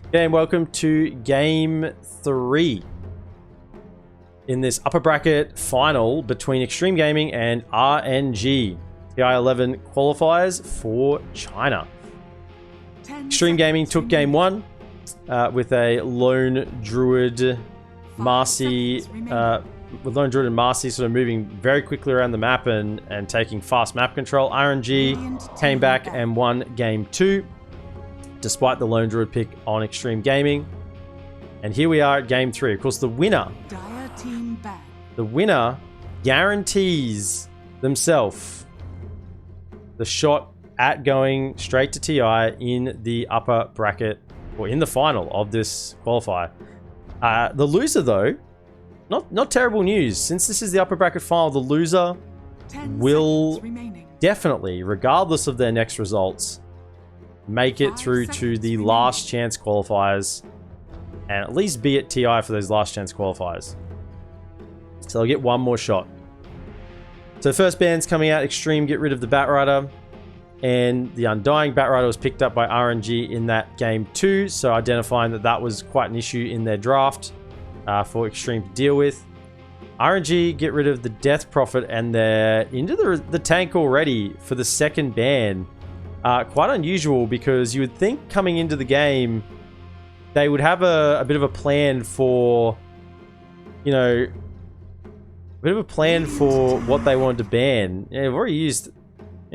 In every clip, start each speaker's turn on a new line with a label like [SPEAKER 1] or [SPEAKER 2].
[SPEAKER 1] Okay, and welcome to Game 3 in this upper bracket final between XtremeGaming and RNG. TI11 qualifiers for China. XtremeGaming took Game 1 with a Lone Druid Marcy, with Lone Druid and Marcy sort of moving very quickly around the map and taking fast map control. RNG came back and won Game 2. Despite the Lone Druid pick on XtremeGaming. And here we are at Game 3. Of course, the winner guarantees themselves the shot at going straight to TI in the upper bracket, or in the final of this qualifier. The loser, though, not terrible news. Since this is the upper bracket final, the loser will definitely, regardless of their next results, make it through to the last chance qualifiers and at least be at TI for those last chance qualifiers. So they'll get one more shot. So first band's coming out, Xtreme, get rid of the Batrider, and the Undying Batrider was picked up by RNG in that Game 2, so identifying that that was quite an issue in their draft for Xtreme to deal with. RNG get rid of the Death Prophet, and they're into the tank already for the second ban. Quite unusual, because you would think coming into the game they would have a bit of a plan for, you know, a bit of a plan for what they wanted to ban. Yeah, they've already used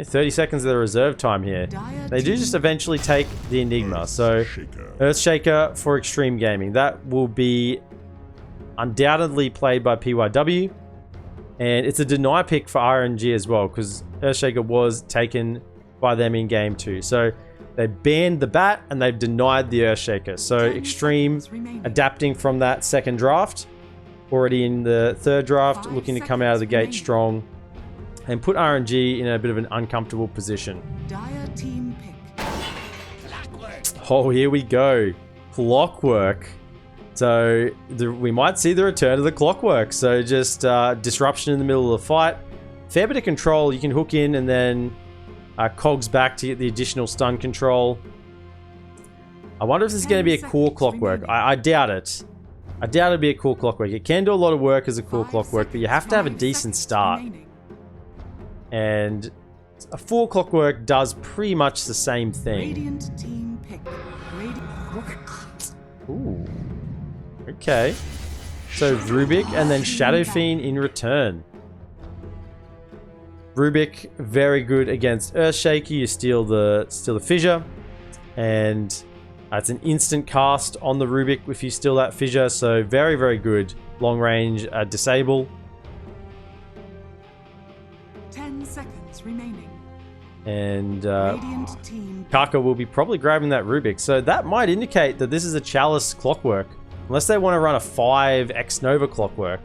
[SPEAKER 1] 30 seconds of their reserve time here. They do just eventually take the Enigma. So Earthshaker for XtremeGaming. That will be undoubtedly played by PYW. And it's a deny pick for RNG as well, because Earthshaker was taken by them in Game 2. So they banned the bat and they've denied the Earthshaker. So Xtreme adapting from that second draft, already in the third draft, looking to come out of the gate strong and put RNG in a bit of an uncomfortable position. Oh, here we go. Clockwork. So we might see the return of the Clockwork. So just disruption in the middle of the fight. Fair bit of control. You can hook in and then cogs back to get the additional stun control. I wonder if this is going to be a core Clockwork. I doubt it. I doubt it'll be a core Clockwork. It can do a lot of work as a core Clockwork, but you have to have a decent start. And a full Clockwork does pretty much the same thing. Ooh. Okay. So Rubik and then Shadow Fiend in return. Rubik, very good against Earthshaker. You steal the fissure, and it's an instant cast on the Rubik if you steal that fissure. So very, very good long range disable.
[SPEAKER 2] 10 seconds remaining.
[SPEAKER 1] And Kaka will be probably grabbing that Rubik. So that might indicate that this is a Chalice Clockwork, unless they want to run a 5 X Nova Clockwork.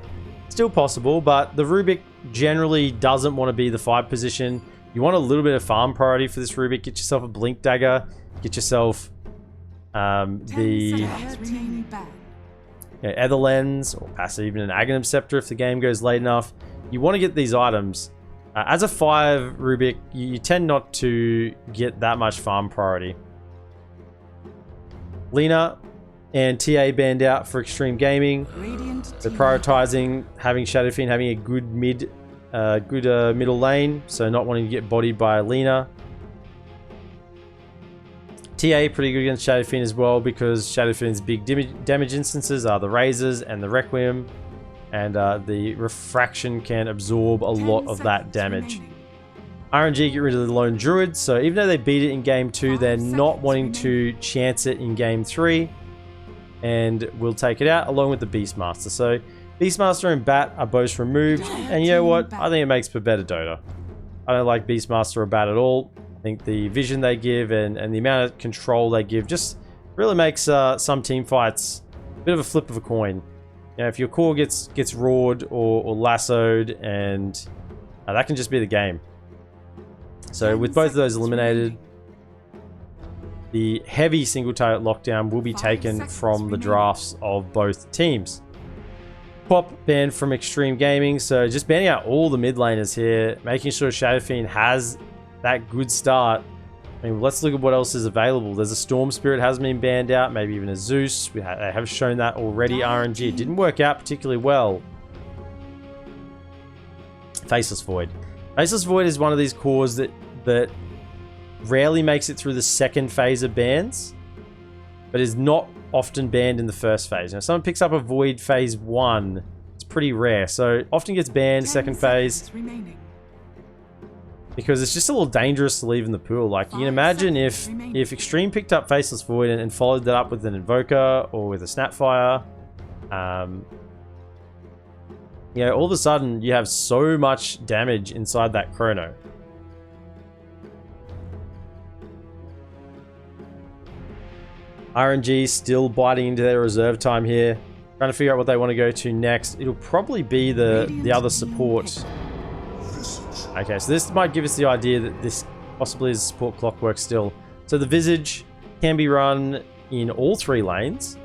[SPEAKER 1] Still possible, but the Rubik generally doesn't want to be the 5 position. You want a little bit of farm priority for this Rubik. Get yourself a Blink Dagger. Get yourself the Ether Lens, or passive even an Aghanim Scepter if the game goes late enough. You want to get these items. As a 5 Rubik, you tend not to get that much farm priority. Lena and TA banned out for XtremeGaming. They're prioritizing having Shadow Fiend having a good middle lane, so not wanting to get bodied by Lena. TA pretty good against Shadow Fiend as well, because Shadow Fiend's big damage instances are the Razors and the Requiem, and the Refraction can absorb a lot of that damage. RNG get rid of the Lone Druid, so even though they beat it in Game 2, they're not wanting to chance it in Game 3. And we'll take it out along with the Beastmaster. So Beastmaster and Bat are both removed, and you know what? I think it makes for better Dota. I don't like Beastmaster or Bat at all. I think the vision they give and the amount of control they give just really makes some team fights a bit of a flip of a coin. You know, if your core gets roared or lassoed, and that can just be the game. So with both of those eliminated, the heavy single target lockdown will be taken from the drafts of both teams. Pop banned from XtremeGaming, so just banning out all the mid laners here, making sure Shadow Fiend has that good start I mean, let's look at what else is available. There's a Storm Spirit hasn't been banned out, maybe even a Zeus. They have shown that already. RNG. It didn't work out particularly well. Faceless Void. Faceless Void is one of these cores that rarely makes it through the second phase of bans, but is not often banned in the first phase. Now, if someone picks up a Void phase 1, it's pretty rare. So often gets banned second phase. Because it's just a little dangerous to leave in the pool. Like, you can imagine if Xtreme picked up Faceless Void and followed that up with an Invoker or with a Snapfire, you know, all of a sudden you have so much damage inside that Chrono. RNG still biting into their reserve time here, trying to figure out what they want to go to next. It'll probably be the other support. Okay, so this might give us the idea that this possibly is support clockwork still. So the Visage can be run in all 3 lanes.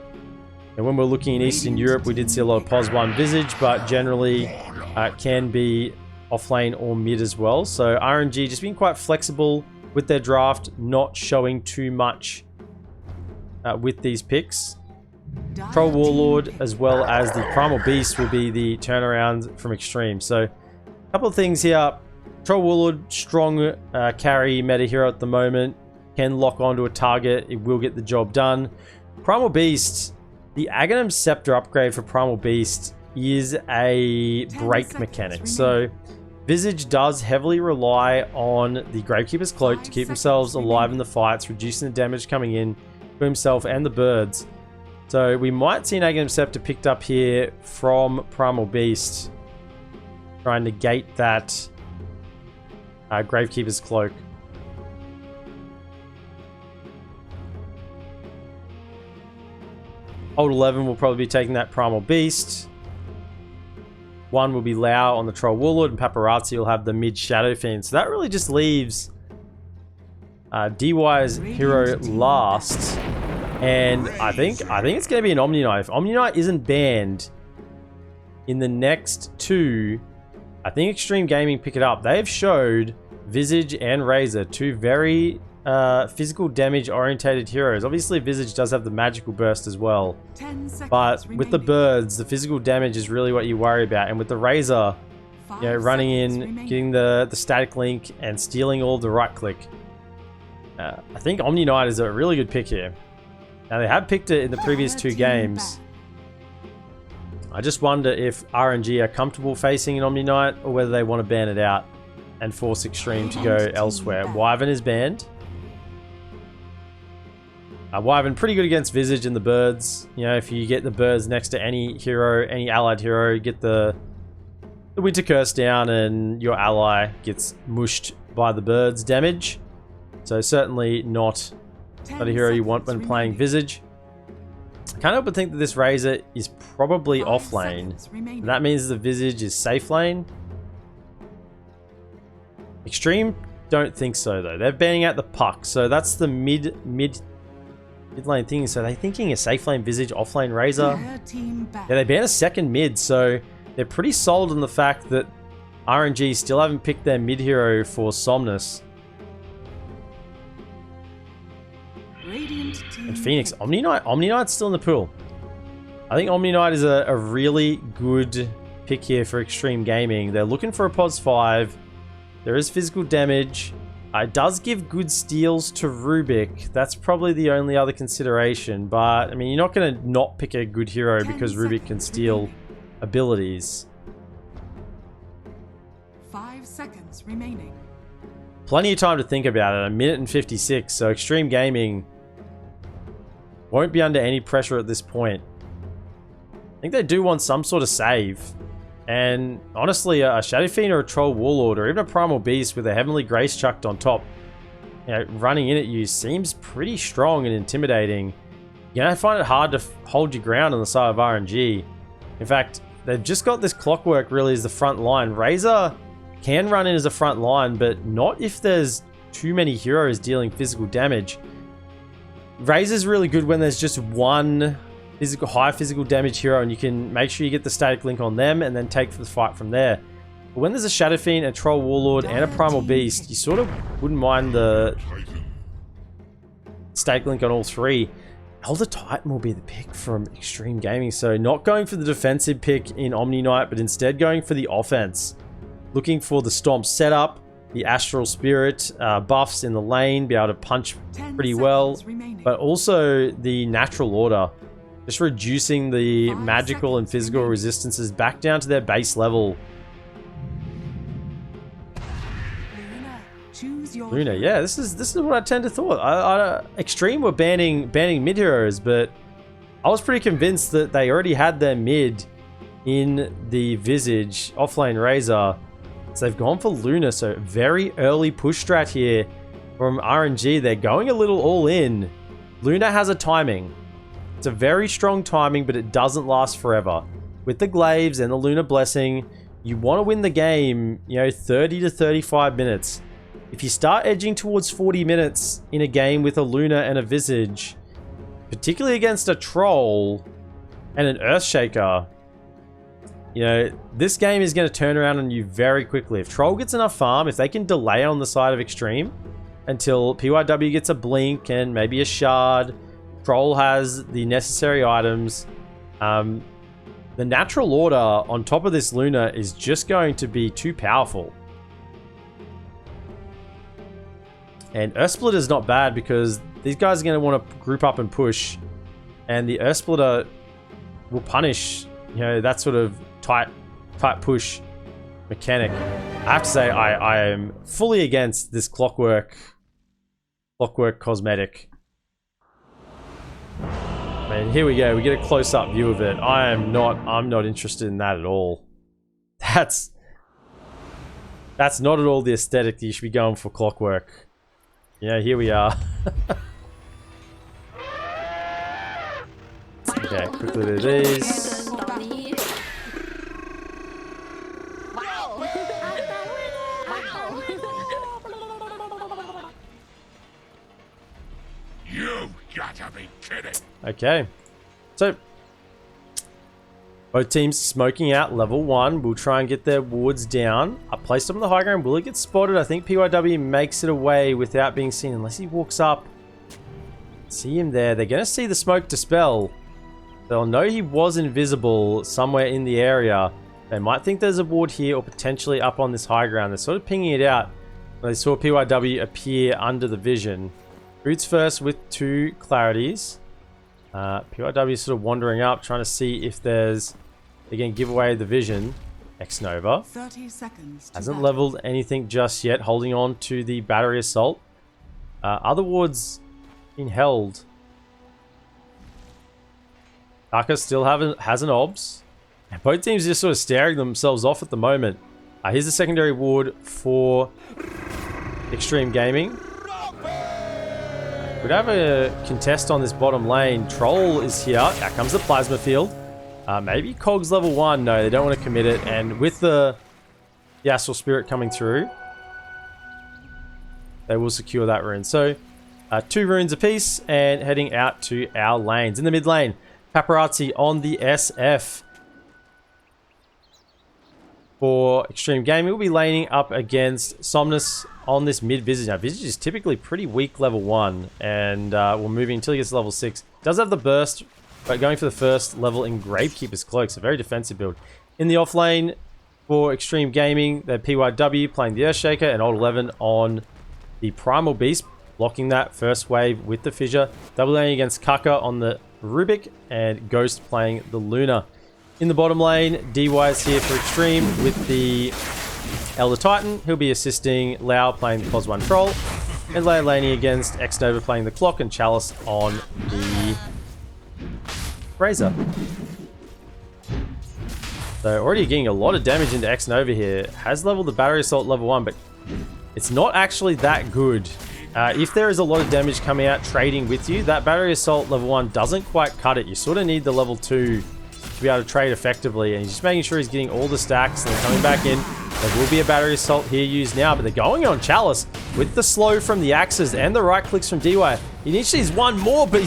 [SPEAKER 1] And when we're looking in Eastern Europe, we did see a lot of POS 1 Visage, but generally can be off lane or mid as well. So RNG just being quite flexible with their draft, not showing too much with these picks. Troll Warlord as well as the Primal Beast will be the turnaround from Xtreme. So a couple of things here. Troll Warlord, strong carry meta hero at the moment. Can lock onto a target. It will get the job done. Primal Beast, the Aghanim Scepter upgrade for Primal Beast is a break mechanic. So Visage does heavily rely on the Gravekeeper's Cloak to keep themselves alive in the fights, reducing the damage coming in to himself and the birds. So we might see an Aghanim Scepter picked up here from Primal Beast, trying to negate that Gravekeeper's Cloak. Old 11 will probably be taking that Primal Beast. 1 will be Lao on the Troll Warlord, and Paparazzi will have the mid Shadow Fiend. So that really just leaves DY's hero last. And I think it's going to be an Omni Knight. If Omni Knight isn't banned in the next 2, I think XtremeGaming pick it up. They've showed Visage and Razor, 2 very physical damage orientated heroes. Obviously Visage does have the magical burst as well, but with the birds, the physical damage is really what you worry about. And with the Razor, you know, running in, getting the static link and stealing all the right click, I think Omni Knight is a really good pick here. Now they have picked it in the previous 2 games. I just wonder if RNG are comfortable facing an Omni Knight, or whether they want to ban it out and force Xtreme to go elsewhere. Wyvern is banned. Wyvern pretty good against Visage and the birds. You know, if you get the birds next to any hero, any allied hero, you get the Winter Curse down and your ally gets mushed by the birds damage. So certainly not a hero you want when playing Visage. I can't help but think that this Razor is probably off lane. And that means the Visage is safe lane. Xtreme don't think so though. They're banning out the Puck, so that's the mid lane thing. So they're thinking a safe lane Visage, off lane Razor. Yeah, they ban a second mid, so they're pretty sold on the fact that RNG still haven't picked their mid hero for Somnus. And Phoenix, Omni Knight's still in the pool. I think Omni Knight is a really good pick here for XtremeGaming. They're looking for a POS 5. There is physical damage. It does give good steals to Rubik. That's probably the only other consideration. But, I mean, you're not going to not pick a good hero because Rubik can steal abilities.
[SPEAKER 2] 5 seconds remaining.
[SPEAKER 1] Plenty of time to think about it. 1:56. So XtremeGaming won't be under any pressure at this point. I think they do want some sort of save. And honestly, a Shadow Fiend or a Troll Warlord or even a Primal Beast with a Heavenly Grace chucked on top, you know, running in at you seems pretty strong and intimidating. You're going to find it hard to hold your ground on the side of RNG. In fact, they've just got this Clockwork really as the front line. Razor can run in as a front line, but not if there's too many heroes dealing physical damage. Razor's really good when there's just one high physical damage hero and you can make sure you get the static link on them and then take the fight from there. But when there's a Shadow Fiend, a Troll Warlord, and a Primal Beast, you sort of wouldn't mind the Stake Link on all three. Elder Titan will be the pick from XtremeGaming. So not going for the defensive pick in Omni Knight, but instead going for the offense. Looking for the Stomp setup, the Astral Spirit buffs in the lane, be able to punch pretty well, but also the Natural Order. Just reducing the magical and physical resistances back down to their base level. Luna, yeah, this is what I tend to thought. Xtreme were banning mid heroes, but I was pretty convinced that they already had their mid in the Visage offlane Razor. So they've gone for Luna, so very early push strat here from RNG. They're going a little all in. Luna has a timing. It's a very strong timing, but it doesn't last forever. With the glaives and the Luna Blessing, you want to win the game, 30 to 35 minutes. If you start edging towards 40 minutes in a game with a Luna and a Visage, particularly against a Troll and an Earthshaker, this game is going to turn around on you very quickly. If Troll gets enough farm, if they can delay on the side of Xtreme until PYW gets a blink and maybe a shard, Troll has the necessary items. The Natural Order on top of this Luna is just going to be too powerful. And Earth Splitter is not bad because these guys are going to want to group up and push. And the Earth Splitter will punish, that sort of tight push mechanic. I have to say, I am fully against this clockwork cosmetic. Man, here we go. We get a close-up view of it. I'm not interested in that at all. That's not at all the aesthetic that you should be going for clockwork. Yeah, here we are. Okay, quickly do these.
[SPEAKER 3] You gotta be kidding.
[SPEAKER 1] Okay, so both teams smoking out level 1. We'll try and get their wards down. I placed them on the high ground. Will it get spotted? I think PYW makes it away without being seen unless he walks up. See him there. They're going to see the smoke dispel. They'll know he was invisible somewhere in the area. They might think there's a ward here or potentially up on this high ground. They're sort of pinging it out. They saw PYW appear under the vision. Boots first with 2 clarities. PYW is sort of wandering up, trying to see if there's... Again, give away the vision. X-Nova
[SPEAKER 2] 30 seconds
[SPEAKER 1] hasn't leveled anything just yet, holding on to the battery assault. Other wards been held. Taka still has an obs. And both teams are just sort of staring themselves off at the moment. Here's the secondary ward for XtremeGaming. We'd have a contest on this bottom lane. Troll is here. Out comes the plasma field. Maybe Cogs level 1. No, they don't want to commit it. And with the Astral Spirit coming through, they will secure that rune. So, 2 runes apiece and heading out to our lanes. In the mid lane, Paparazzi on the SF. For XtremeGaming, we'll be laning up against Somnus on this mid Visage. Now, Visage is typically pretty weak level 1, and we're moving until he gets to level 6. Does have the burst, but going for the first level in Gravekeeper's Cloak, so very defensive build. In the off lane for XtremeGaming, they're PYW playing the Earthshaker and Old 11 on the Primal Beast, blocking that first wave with the Fissure. Double laning against Kaka on the Rubik, and Ghost playing the Luna. In the bottom lane, DY is here for Xtreme with the Elder Titan. He'll be assisting Lau playing the Cos 1 Troll, and Leia laning against X-Nova playing the Clock and Chalice on the Razor. So already getting a lot of damage into X-Nova here. Has leveled the Battery Assault level 1, but it's not actually that good. If there is a lot of damage coming out trading with you, that Battery Assault level 1 doesn't quite cut it. You sort of need the level 2 to be able to trade effectively, and he's just making sure he's getting all the stacks and then coming back in. There will be a Battery Assault here used now, but they're going on Chalice with the slow from the axes and the right clicks from DY. He initially has one more, but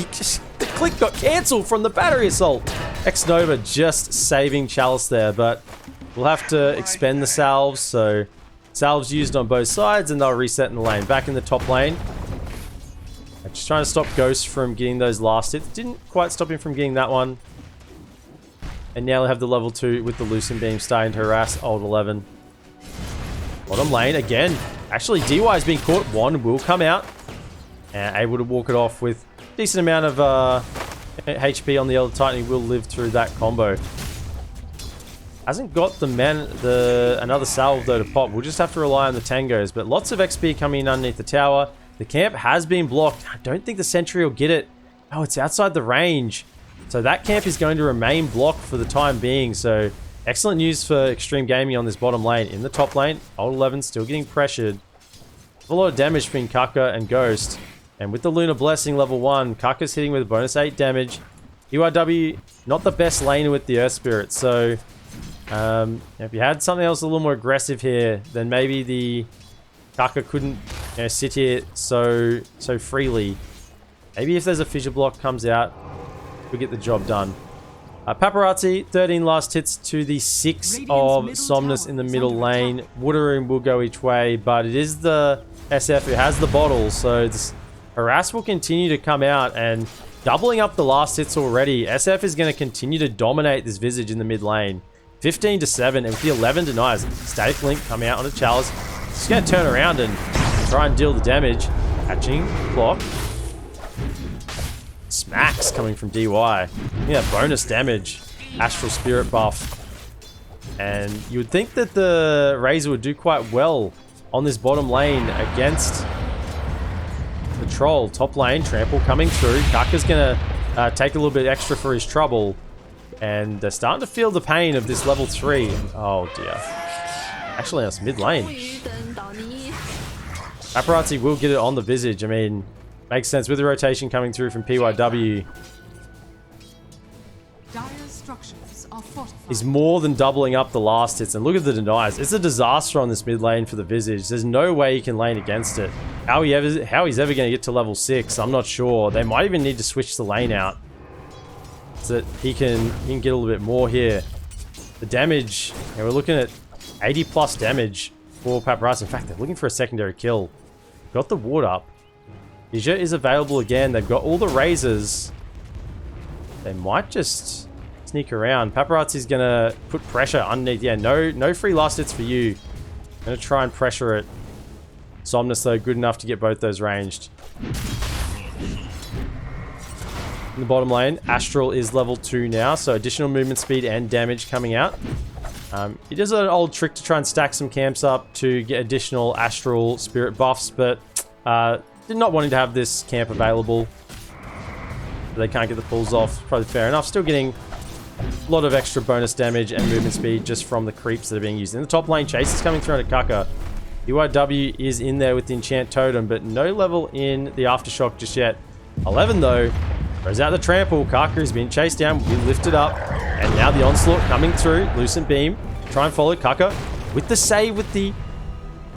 [SPEAKER 1] the click got cancelled from the Battery Assault. X-Nova just saving Chalice there, but we'll have to expend the salves, so salves used on both sides, and they'll reset in the lane. Back in the top lane, Just trying to stop Ghost from getting those last hits. Didn't quite stop him from getting that one. And now they have the level 2 with the Lucent Beam starting to harass Old 11. Bottom lane again. Actually, DY is being caught. One will come out. And able to walk it off with a decent amount of HP on the Elder Titan. He will live through that combo. Hasn't got another salve though to pop. We'll just have to rely on the tangos. But lots of XP coming in underneath the tower. The camp has been blocked. I don't think the sentry will get it. Oh, it's outside the range. So that camp is going to remain blocked for the time being. So excellent news for XtremeGaming on this bottom lane. In the top lane, Old 11 still getting pressured. A lot of damage between Kaka and Ghost. And with the Lunar Blessing level 1, Kaka's hitting with a bonus 8 damage. EYW, not the best laner with the Earth Spirit. So if you had something else a little more aggressive here, then maybe the Kaka couldn't sit here so freely. Maybe if there's a fissure block comes out, we'll get the job done. Paparazzi, 13 last hits to the 6 of Somnus in the middle lane. Woodaroon will go each way, but it is the SF who has the bottle, so this harass will continue to come out, and doubling up the last hits already. SF is going to continue to dominate this Visage in the mid lane. 15 to 7, and with the 11 denies, Static Link coming out on a Chalice. Just going to turn around and try and deal the damage. Catching clock. Smacks coming from DY. Yeah, bonus damage. Astral Spirit buff. And you would think that the Razor would do quite well on this bottom lane against the Troll. Top lane, Trample coming through. Kaka's going to take a little bit extra for his trouble. And they're starting to feel the pain of this level 3. Oh dear. Actually, that's mid lane. Paparazzi will get it on the Visage. I mean, makes sense with the rotation coming through from PYW. He's more than doubling up the last hits. And look at the denies. It's a disaster on this mid lane for the Visage. There's no way he can lane against it. How he's ever going to get to level 6, I'm not sure. They might even need to switch the lane out so that he can get a little bit more here. The damage, we're looking at 80 plus damage for Paparazzi. In fact, they're looking for a secondary kill. Got the ward up. Fissure is available again. They've got all the razors. They might just sneak around. Paparazzi's gonna put pressure underneath. Yeah, no free last hits for you. Gonna try and pressure it. Somnus though, good enough to get both those ranged. In the bottom lane, Astral is level 2 now, so additional movement speed and damage coming out. It is an old trick to try and stack some camps up to get additional Astral Spirit buffs, but did not wanting to have this camp available. They can't get the pulls off. Probably fair enough. Still getting a lot of extra bonus damage and movement speed just from the creeps that are being used. In the top lane, Chase is coming through on a Kaka. UIW is in there with the Enchant Totem, but no level in the Aftershock just yet. 11 though. Throws out the Trample. Kaka is being chased down. We lift it up. And now the Onslaught coming through. Lucent Beam. Try and follow Kaka with the save with the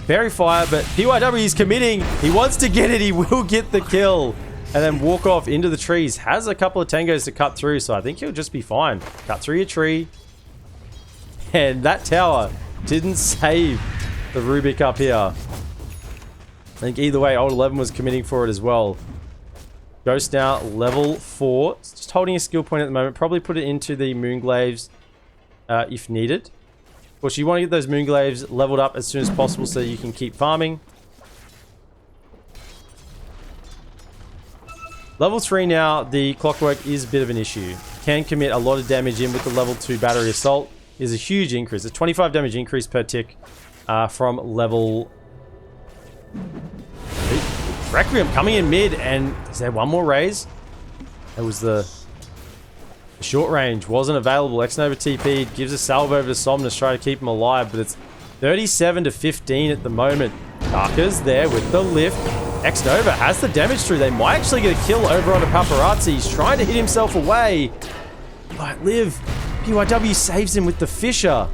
[SPEAKER 1] Fairy Fire. But PYW is committing. He wants to get it. He will get the kill. And then walk off into the trees. Has a couple of tangos to cut through. So I think he'll just be fine. Cut through your tree. And that tower didn't save the Rubik up here. I think either way, Old 11 was committing for it as well. Ghost now, level 4. Just holding a skill point at the moment. Probably put it into the Moonglaves if needed. Of course, you want to get those Moonglaves leveled up as soon as possible so you can keep farming. Level 3 now, the Clockwork is a bit of an issue. Can commit a lot of damage in with the level 2 Battery Assault. Is a huge increase. A 25 damage increase per tick from level... Requiem coming in mid, and is there one more raise? It was the short range, wasn't available. X-Nova TP'd, gives a salve over to Somnus, try to keep him alive, but it's 37 to 15 at the moment. Kaka's there with the lift. X-Nova has the damage through. They might actually get a kill over onto Paparazzi. He's trying to hit himself away. But Liv, PYW saves him with the Fissure.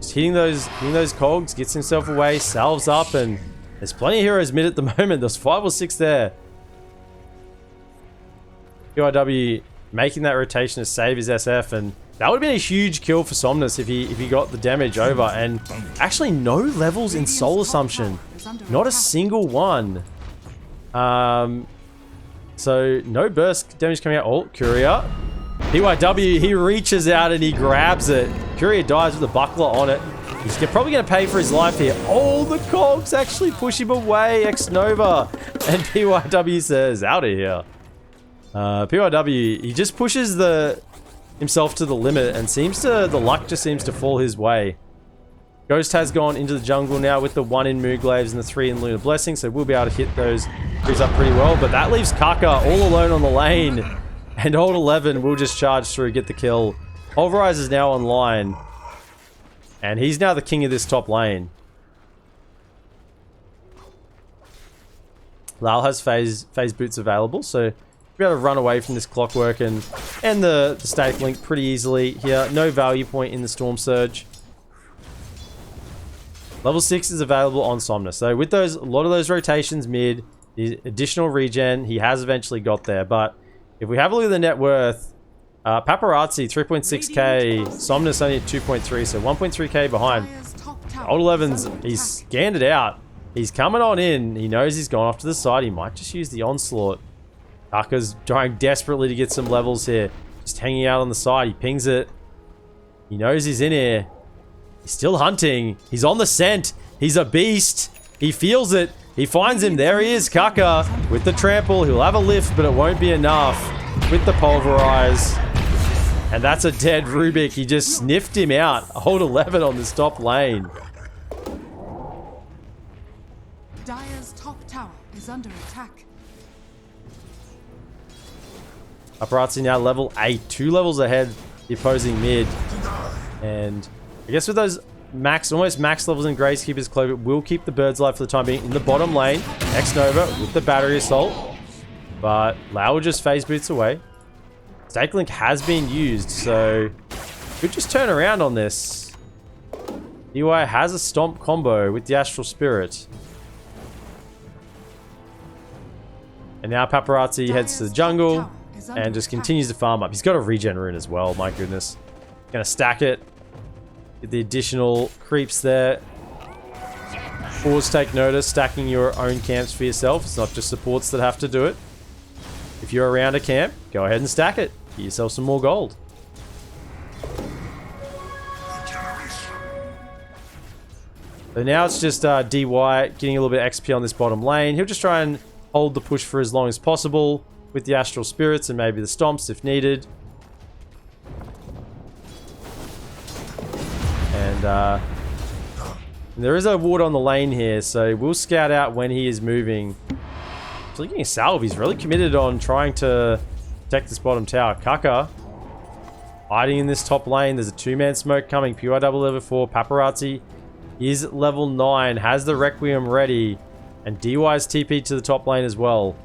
[SPEAKER 1] Just hitting those cogs, gets himself away, salves up, and there's plenty of heroes mid at the moment. There's 5 or 6 there. PYW making that rotation to save his SF, and that would have been a huge kill for Somnus if he got the damage over. And actually no levels in Soul Assumption. Not a single one. So no burst damage coming out. Oh, Courier. TI11, he reaches out and he grabs it. Courier dies with the buckler on it. He's probably going to pay for his life here. Oh, the cogs actually push him away. X-Nova. And TI11 says, out of here. TI11, he just pushes himself to the limit and the luck just seems to fall his way. Ghost has gone into the jungle now with the 1 in Mooglaves and the 3 in Lunar Blessing, so we'll be able to hit those trees up pretty well. But that leaves Kaka all alone on the lane. And Old 11 will just charge through, get the kill. Pulverize is now online. And he's now the king of this top lane. Lal has phase boots available, so we'll be able to run away from this clockwork and end the static link pretty easily here. No value point in the Storm Surge. Level 6 is available on Somnus. So with a lot of those rotations mid, the additional regen, he has eventually got there. But if we have a look at the net worth, Paparazzi 3.6k, Somnus only at 2.3, so 1.3k behind. Old 11's, he's scanned it out. He's coming on in. He knows he's gone off to the side. He might just use the onslaught. Kaka's trying desperately to get some levels here. Just hanging out on the side. He pings it. He knows he's in here. He's still hunting. He's on the scent. He's a beast. He feels it. He finds him. There he is, Kaka, with the trample. He'll have a lift, but it won't be enough with the pulverize. And that's a dead Rubik. He just sniffed him out. Hold 11 on this top lane.
[SPEAKER 2] Dire's top tower is under attack.
[SPEAKER 1] Paparazzi now level 8. 2 levels ahead the opposing mid. And I guess with those almost max levels in Gracekeeper's Cloak, it will keep the birds alive for the time being in the bottom lane. X-Nova with the battery assault. But Lau will just phase boots away. Stake Link has been used, so could just turn around on this. DY has a stomp combo with the Astral Spirit. And now Paparazzi heads to the jungle and just continues to farm up. He's got a regen rune as well, my goodness. Gonna stack it. Get the additional creeps there. Always take notice, stacking your own camps for yourself. It's not just supports that have to do it. If you're around a camp, go ahead and stack it. Get yourself some more gold. So now it's just DY getting a little bit of XP on this bottom lane. He'll just try and hold the push for as long as possible with the Astral Spirits and maybe the Stomps if needed. And there is a ward on the lane here, so we'll scout out when he is moving. He's looking at Salve. He's really committed on trying to protect this bottom tower. Kaka hiding in this top lane. There's a 2-man smoke coming. PY double level 4. Paparazzi is level 9. Has the Requiem ready. And DY's TP to the top lane as well.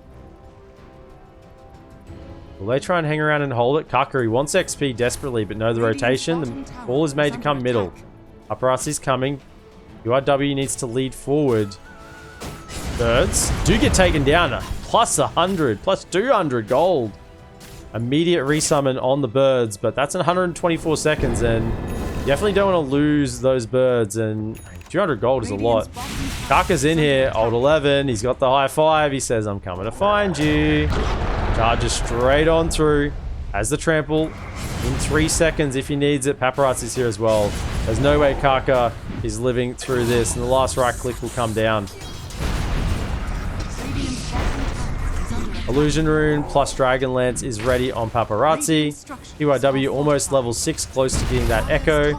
[SPEAKER 1] Will they try and hang around and hold it? Kaka, he wants XP desperately, but no, the rotation. The ball is made to come middle. Paparazzi's coming. URW needs to lead forward. Birds do get taken down. Plus 100, plus 200 gold. Immediate resummon on the birds, but that's in 124 seconds, and you definitely don't want to lose those birds, and 200 gold is a lot. Kaka's in here, Old 11. He's got the high five. He says, I'm coming to find you. Charges straight on through. Has the trample in 3 seconds if he needs it. Paparazzi's here as well. There's no way Kaka is living through this, and the last right click will come down. Illusion Rune plus Dragon Lance is ready on Paparazzi. TYW almost level 6, close to getting that Echo.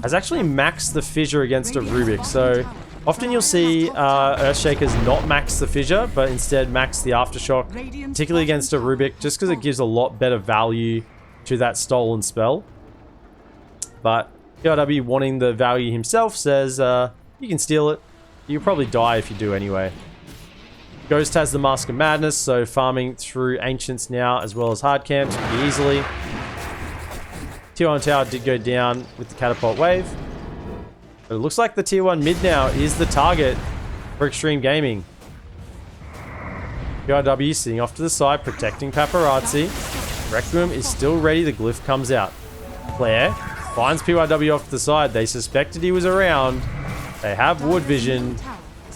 [SPEAKER 1] Has actually maxed the Fissure against a Rubik, so often you'll see Earthshakers not max the Fissure, but instead max the Aftershock, particularly against a Rubik, just because it gives a lot better value to that stolen spell. But TYW, wanting the value himself, says you can steal it. You'll probably die if you do anyway. Ghost has the Mask of Madness, so farming through Ancients now as well as hard camps pretty easily. Tier 1 tower did go down with the Catapult Wave. But it looks like the Tier 1 mid now is the target for XtremeGaming. PIW sitting off to the side, protecting Paparazzi. Requiem is still ready, the glyph comes out. Claire finds PYW off to the side. They suspected he was around. They have Ward Vision.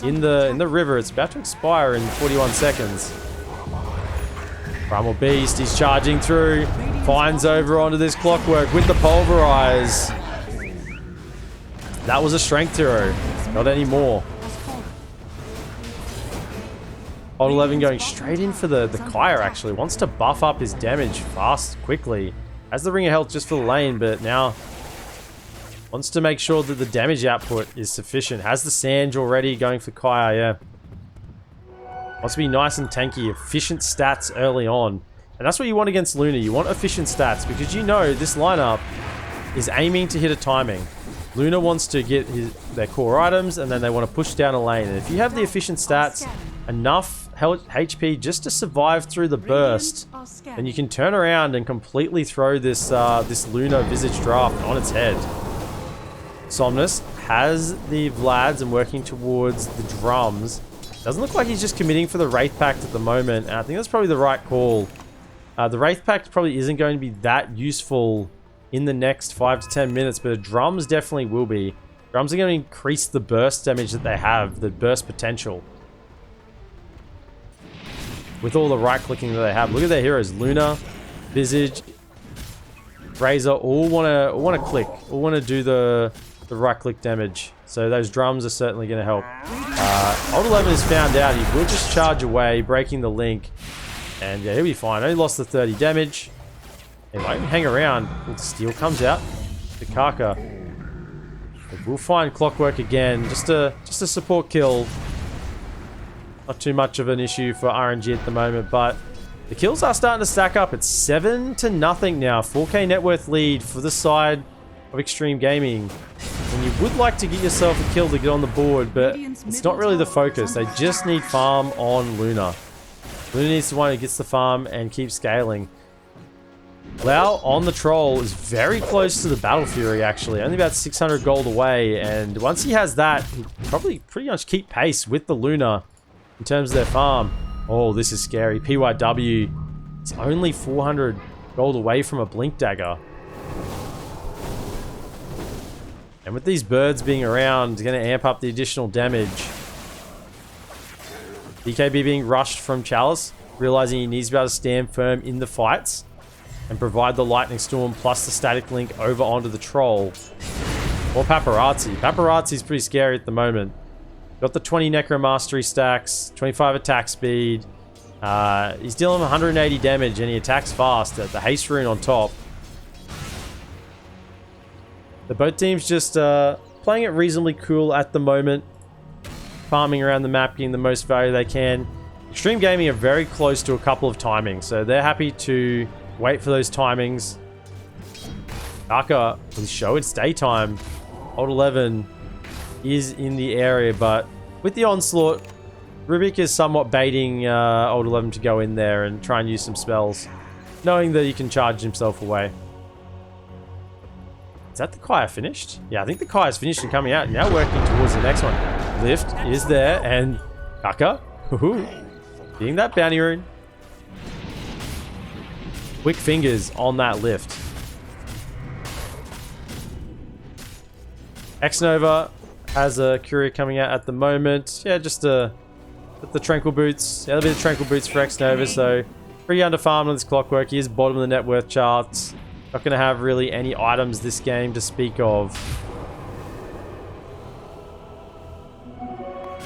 [SPEAKER 1] in the river. It's about to expire in 41 seconds. Primal Beast, he's charging through. Finds over onto this Clockwork with the Pulverize. That was a strength hero. Not anymore. Old 11 going straight in for the Kaya, actually. Wants to buff up his damage fast, quickly. Has the Ring of Health just for the lane, but now wants to make sure that the damage output is sufficient. Has the Sand already going for Kaya, yeah. Wants to be nice and tanky, efficient stats early on. And that's what you want against Luna. You want efficient stats because you know this lineup is aiming to hit a timing. Luna wants to get their core items and then they want to push down a lane. And if you have the efficient stats, enough HP just to survive through the burst, then you can turn around and completely throw this Luna Visage draft on its head. Somnus has the Vlads and working towards the drums. Doesn't look like he's just committing for the Wraith Pact at the moment, and I think that's probably the right call. The Wraith Pact probably isn't going to be that useful in the next 5 to 10 minutes, but drums definitely will be. Drums are going to increase the burst damage that they have, the burst potential. With all the right-clicking that they have. Look at their heroes. Luna, Visage, Razor, all want to click. All want to do the right-click damage. So those drums are certainly going to help. Old 11 has found out he will just charge away, breaking the link. And yeah, he'll be fine. Only lost the 30 damage. He might hang around. Steel comes out. The Kaka. We'll find Clockwork again. Just a support kill. Not too much of an issue for RNG at the moment, but the kills are starting to stack up. It's 7-0 now. 4K net worth lead for the side of XtremeGaming. And you would like to get yourself a kill to get on the board, but it's not really the focus. They just need farm on Luna. Luna needs the one who gets the farm and keeps scaling. Lau on the Troll is very close to the Battle Fury, actually. Only about 600 gold away, and once he has that, he'll probably pretty much keep pace with the Luna in terms of their farm. Oh, this is scary. PYW is only 400 gold away from a Blink Dagger. And with these birds being around, it's going to amp up the additional damage. BKB being rushed from Chalice, realizing he needs to be able to stand firm in the fights and provide the Lightning Storm plus the Static Link over onto the Troll. Or Paparazzi. Paparazzi's pretty scary at the moment. Got the 20 Necromastery stacks, 25 attack speed. He's dealing 180 damage and he attacks fast. The Haste Rune on top. The both teams just playing it reasonably cool at the moment. Farming around the map, getting the most value they can. XtremeGaming are very close to a couple of timings, so they're happy to wait for those timings. Darker will show it's daytime. Old 11 is in the area, but with the onslaught, Rubik is somewhat baiting Old 11 to go in there and try and use some spells, knowing that he can charge himself away. Is that the Kaya finished? Yeah, I think the Kaya's finished and coming out. Now working towards the next one. Lift is there, and Kaka, being that bounty rune. Quick fingers on that lift. X-Nova has a courier coming out at the moment. Yeah, just the Tranquil Boots. Yeah, a bit of Tranquil Boots for X-Nova, so pretty underfarmed on this Clockwork. He is bottom of the net worth charts. Not going to have really any items this game to speak of.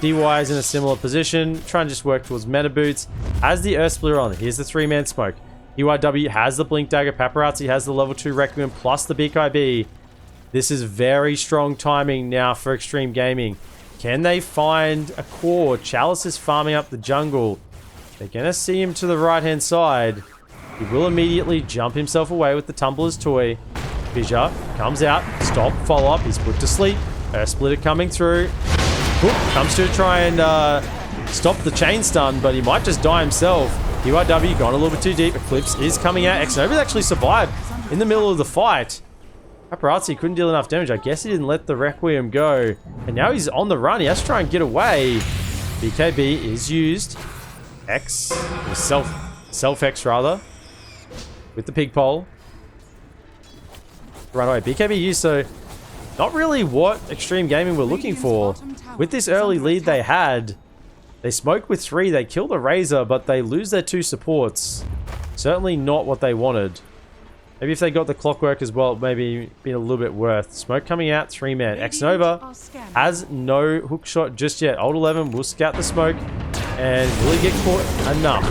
[SPEAKER 1] DY is in a similar position, trying to just work towards meta boots. Has the Earth Splitter on. Here's the 3-man smoke. EYW has the Blink Dagger. Paparazzi has the level 2 Requiem plus the BKB. This is very strong timing now for XtremeGaming. Can they find a core? Chalice is farming up the jungle. They're going to see him to the right-hand side. He will immediately jump himself away with the Tumbler's Toy. Fissure comes out. Stop. Follow up. He's put to sleep. Earth Splitter coming through. Comes to try and stop the chain stun, but he might just die himself. URW gone a little bit too deep. Eclipse is coming out. X-Nova actually survived in the middle of the fight. Paparazzi couldn't deal enough damage. I guess he didn't let the Requiem go. And now he's on the run. He has to try and get away. BKB is used. X, or self-X rather. With the pig pole. Run away. BKB used, so not really what XtremeGaming were looking for. With this early lead they had, they smoke with 3, they kill the Razor, but they lose their 2 supports. Certainly not what they wanted. Maybe if they got the clockwork as well, maybe been a little bit worth. Smoke coming out, 3-man. Xnova has no hook shot just yet. Old 11 will scout the smoke, and will he get caught? Enough.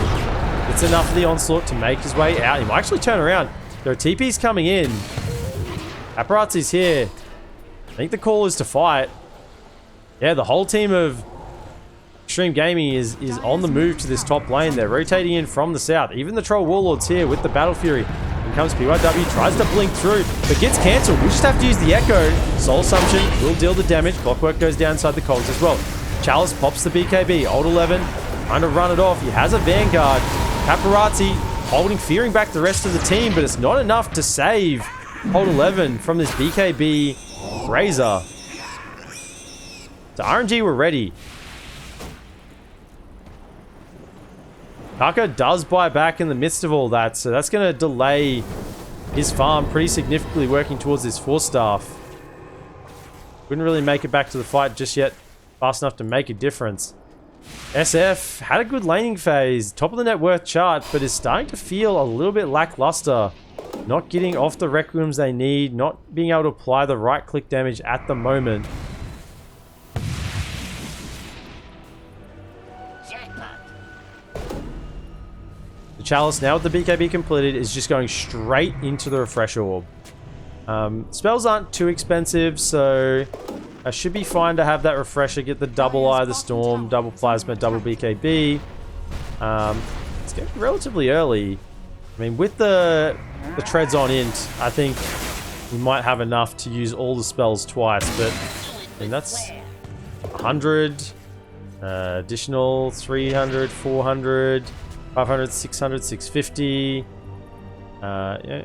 [SPEAKER 1] It's enough for the onslaught to make his way out. He might actually turn around. There are TPs coming in. Paparazzi's here. I think the call is to fight. Yeah, the whole team of XtremeGaming is on the move to this top lane. They're rotating in from the south. Even the Troll Warlord's here with the Battle Fury. In comes PYW, tries to blink through, but gets cancelled. We'll just have to use the Echo. Soul Assumption will deal the damage. Clockwork goes down inside the cogs as well. Chalice pops the BKB. Old 11 trying to run it off. He has a Vanguard. Paparazzi holding, fearing back the rest of the team, but it's not enough to save Old 11 from this BKB Razor. So RNG were ready. Kaka does buy back in the midst of all that, so that's going to delay his farm pretty significantly, working towards this 4-staff. Wouldn't really make it back to the fight just yet, fast enough to make a difference. SF had a good laning phase, top of the net worth chart, but is starting to feel a little bit lackluster. Not getting off the Requiems they need, not being able to apply the right click damage at the moment. The Chalice, now with the BKB completed, is just going straight into the Refresh Orb. Spells aren't too expensive, so I should be fine to have that Refresher, get the double Eye of the Storm, double Plasma, double BKB. It's getting relatively early. I mean, with the Treads on Int, I think we might have enough to use all the spells twice, but I mean, that's 100, additional 300, 400... 500, 600, 650. Yeah.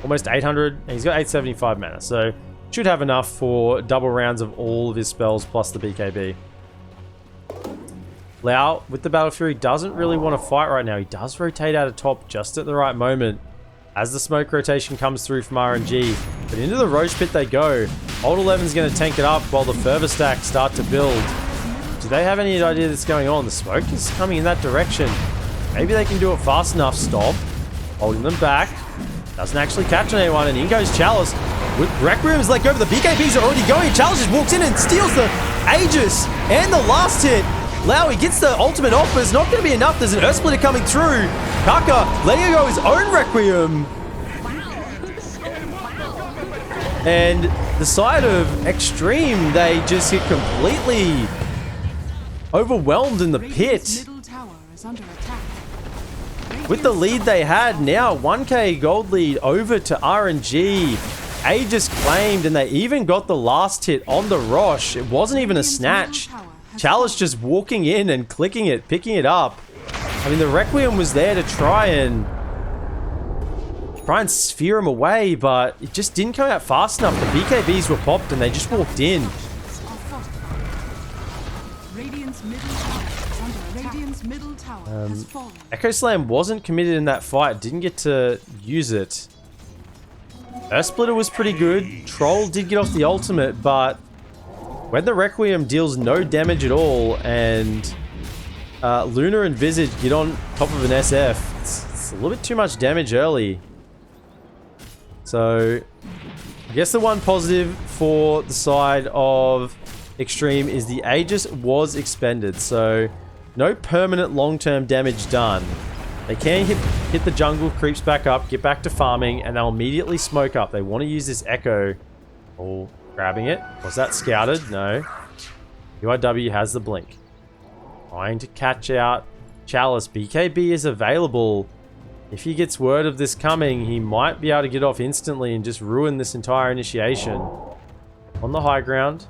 [SPEAKER 1] Almost 800. And he's got 875 mana. So should have enough for double rounds of all of his spells plus the BKB. Lau, with the Battle Fury, doesn't really want to fight right now. He does rotate out of top just at the right moment as the smoke rotation comes through from RNG. But into the Roach Pit they go. Old 11's going to tank it up while the further stacks start to build. Do they have any idea that's going on? The smoke is coming in that direction. Maybe they can do it fast enough. Stop. Holding them back. Doesn't actually catch anyone. And in goes Chalice. With Requiem's let go, but the BKBs are already going. Chalice just walks in and steals the Aegis and the last hit. Lowy gets the ultimate off, but it's not going to be enough. There's an Earth Splitter coming through. Kaka letting go his own Requiem. And the side of Xtreme, they just get completely overwhelmed in the pit. With the lead they had, now 1k gold lead over to RNG. Aegis claimed, and they even got the last hit on the Rosh. It wasn't even a snatch. Chalice just walking in and clicking it, picking it up. I mean, the Requiem was there to try and sphere him away, but it just didn't come out fast enough. The BKBs were popped and they just walked in. Echo Slam wasn't committed in that fight, didn't get to use it. Earth Splitter was pretty good. Troll did get off the ultimate, but when the Requiem deals no damage at all and Luna and Visage get on top of an SF, it's a little bit too much damage early. So I guess the one positive for the side of Xtreme is the Aegis was expended, so no permanent long-term damage done. They can hit the jungle, creeps back up, get back to farming, and they'll immediately smoke up. They want to use this Echo. Oh, grabbing it. Was that scouted? No. UIW has the blink. Trying to catch out Chalice. BKB is available. If he gets word of this coming, he might be able to get off instantly and just ruin this entire initiation. On the high ground.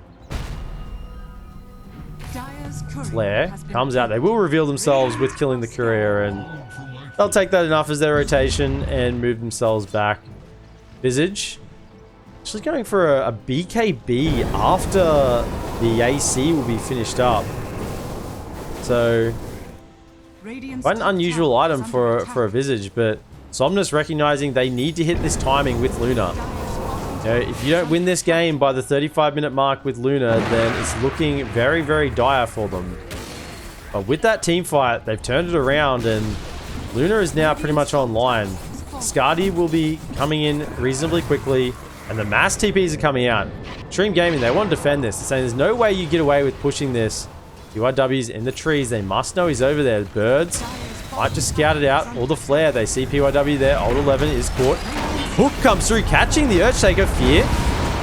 [SPEAKER 1] Flare comes out. They will reveal themselves with killing the courier, and they'll take that enough as their rotation and move themselves back. Visage actually going for a BKB after the AC will be finished up. So quite an unusual item for a Visage, but Somnus recognizing they need to hit this timing with Luna. You know, if you don't win this game by the 35-minute mark with Luna, then it's looking very, very dire for them. But with that team fight, they've turned it around, and Luna is now pretty much online. Skadi will be coming in reasonably quickly, and the mass TPs are coming out. XtremeGaming, they want to defend this. They're saying there's no way you get away with pushing this. PYW's in the trees. They must know he's over there. Birds might just scout it out. All the flare. They see PYW there. Old 11 is caught. Hook comes through, catching the Urge Taker. Fear.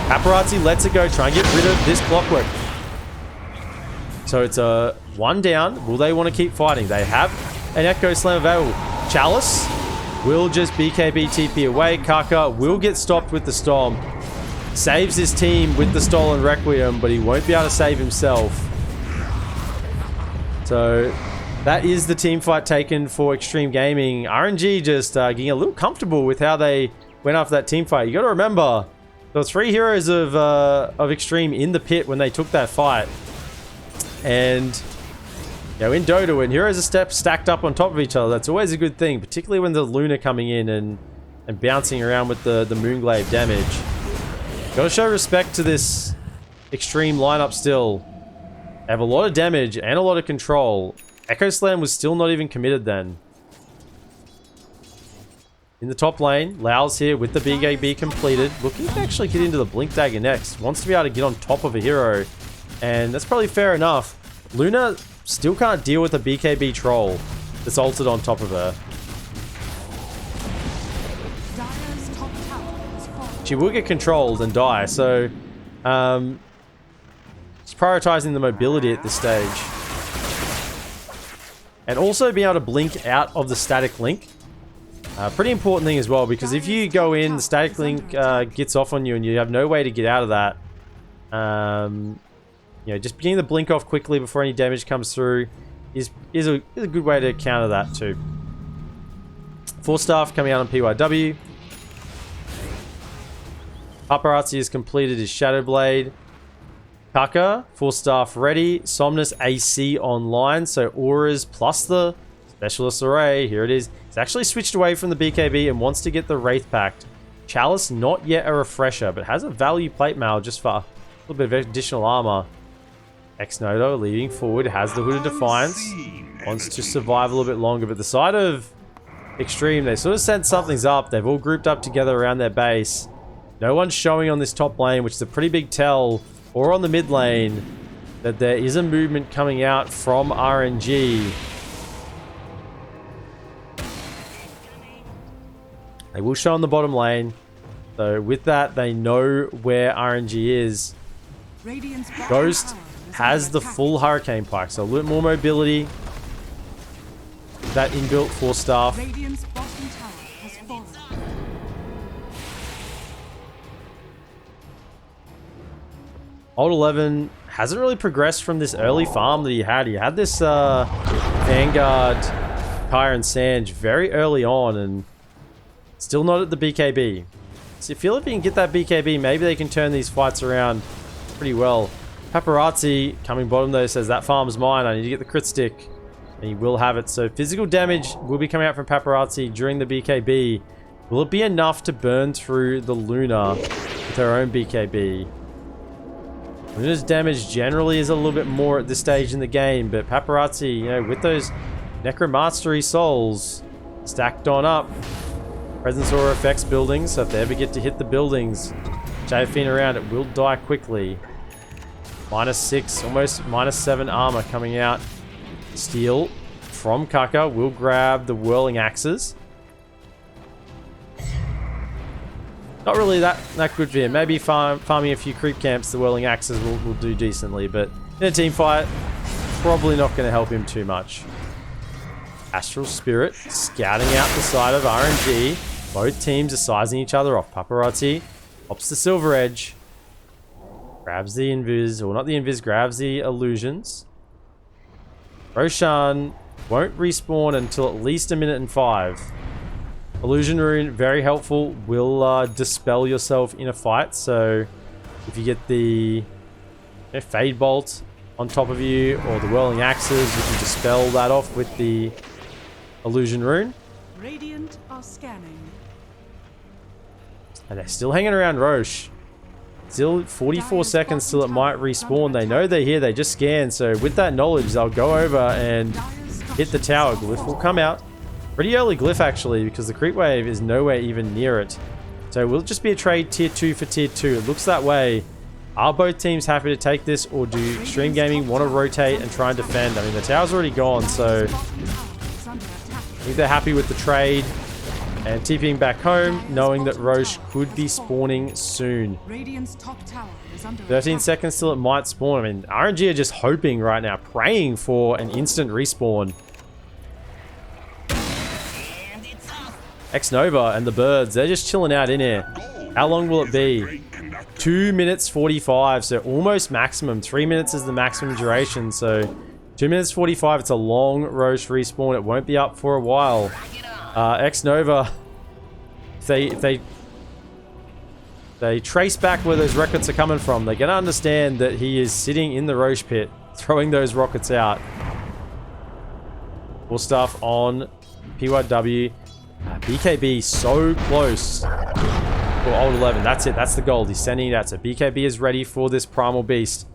[SPEAKER 1] Paparazzi lets it go. Try and get rid of this clockwork. So it's a one down. Will they want to keep fighting? They have an Echo Slam available. Chalice will just BKB TP away. Kaka will get stopped with the Storm. Saves his team with the Stolen Requiem, but he won't be able to save himself. So that is the team fight taken for XtremeGaming. RNG just getting a little comfortable with how they went after that team fight. You got to remember, there were 3 heroes of Xtreme in the pit when they took that fight. And you know, in Dota, when heroes are stacked up on top of each other, that's always a good thing, particularly when there's Luna coming in and bouncing around with the Moonglaive damage. Gotta show respect to this Xtreme lineup still. They have a lot of damage and a lot of control. Echo Slam was still not even committed then. In the top lane, Lau's here with the BKB completed. Looking to actually get into the Blink Dagger next. Wants to be able to get on top of a hero. And that's probably fair enough. Luna still can't deal with the BKB troll that's ulted on top of her. She will get controlled and die, so she's prioritizing the mobility at this stage. And also being able to blink out of the static link. Pretty important thing as well, because if you go in, the static link gets off on you and you have no way to get out of that. You know, just getting the blink off quickly before any damage comes through is a good way to counter that too. 4 staff coming out on PYW. Paparazzi has completed his Shadow Blade. Kaka, 4 staff ready. Somnus AC online, so auras plus the Specialist Array. Here it is. He's actually switched away from the BKB and wants to get the Wraith Pact. Chalice, not yet a refresher, but has a value plate mail just for a little bit of additional armor. Xnodo leading forward, has the Hood of Defiance. Wants to survive a little bit longer, but the side of Xtreme, they sort of sense something's up. They've all grouped up together around their base. No one's showing on this top lane, which is a pretty big tell, or on the mid lane, that there is a movement coming out from RNG. They will show on the bottom lane. So with that, they know where RNG is. Ghost has the full Hurricane Pike, so a little more mobility. That inbuilt 4 staff. Old 11 hasn't really progressed from this early farm that he had. He had this Vanguard, Kyre and Sange very early on and still not at the BKB. So I feel if he can get that BKB, maybe they can turn these fights around pretty well. Paparazzi coming bottom though says that farm's mine. I need to get the crit stick. And he will have it. So physical damage will be coming out from Paparazzi during the BKB. Will it be enough to burn through the Luna with her own BKB? Luna's damage generally is a little bit more at this stage in the game, but Paparazzi, you know, with those Necromastery souls stacked on up, Presence Aura affects buildings, so if they ever get to hit the buildings, Jafine around, it will die quickly. -6, almost -7 armor coming out. Steal from Kaka will grab the Whirling Axes. Not really that good for him. Maybe farming a few creep camps, the Whirling Axes will do decently, but in a team fight, probably not going to help him too much. Astral Spirit scouting out the side of RNG. Both teams are sizing each other off. Paparazzi pops the Silver Edge. Grabs the Invis, or not the Invis, grabs the Illusions. Roshan won't respawn until at least 1:05. Illusion Rune, very helpful, will dispel yourself in a fight, so if you get the Fade Bolt on top of you, or the Whirling Axes, you can dispel that off with the Illusion Rune.
[SPEAKER 2] Radiant are scanning.
[SPEAKER 1] And they're still hanging around Roche. Still 44 seconds till it might respawn. They know they're here. They just scanned. So with that knowledge, they'll go over and hit the tower. Glyph will come out. Pretty early Glyph, actually, because the creep wave is nowhere even near it. So will it just be a trade tier 2 for tier 2? It looks that way. Are both teams happy to take this, or do XtremeGaming want to rotate and try and defend? I mean, the tower's already gone, so I think they're happy with the trade. And TPing back home, knowing that Roche could be spawning soon. 13 seconds till it might spawn. I mean, RNG are just hoping right now, praying for an instant respawn. Xnova and the birds, they're just chilling out in here. How long will it be? 2 minutes 45, so almost maximum. 3 minutes is the maximum duration, so 2 minutes 45. It's a long Roche respawn. It won't be up for a while. Xnova, if they trace back where those rockets are coming from, they're going to understand that he is sitting in the Roche pit, throwing those rockets out. Full stuff on PYW. BKB so close for Old 11. That's it. That's the gold. He's sending it out. So BKB is ready for this Primal Beast.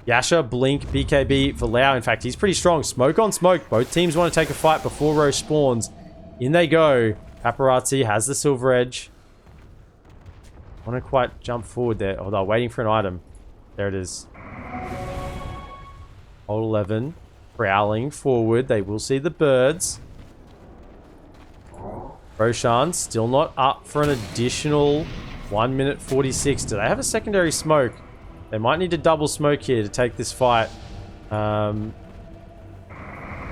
[SPEAKER 1] Yasha, Blink, BKB for Lau. In fact, he's pretty strong. Smoke on smoke. Both teams want to take a fight before Roche spawns. In they go. Paparazzi has the Silver Edge. I want to quite jump forward there. Oh, they're waiting for an item. There it is. Old 11 prowling forward. They will see the birds. Roshan still not up for an additional 1 minute 46. Do they have a secondary smoke? They might need to double smoke here to take this fight.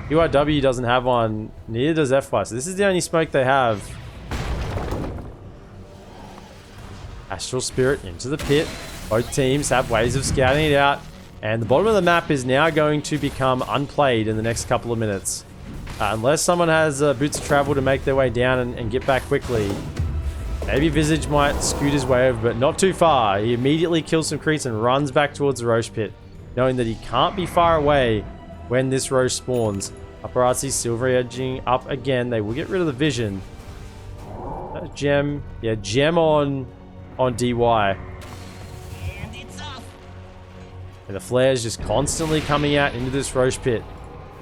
[SPEAKER 1] UIW doesn't have one. Neither does FY. So this is the only smoke they have. Astral Spirit into the pit. Both teams have ways of scouting it out. And the bottom of the map is now going to become unplayed in the next couple of minutes. Unless someone has boots of travel to make their way down and get back quickly. Maybe Visage might scoot his way over, but not too far. He immediately kills some creeps and runs back towards the Roche pit, knowing that he can't be far away when this Roche spawns. Paparazzi silver edging up again. They will get rid of the vision. Gem. Yeah, gem on DY. And the flares just constantly coming out into this Roche pit.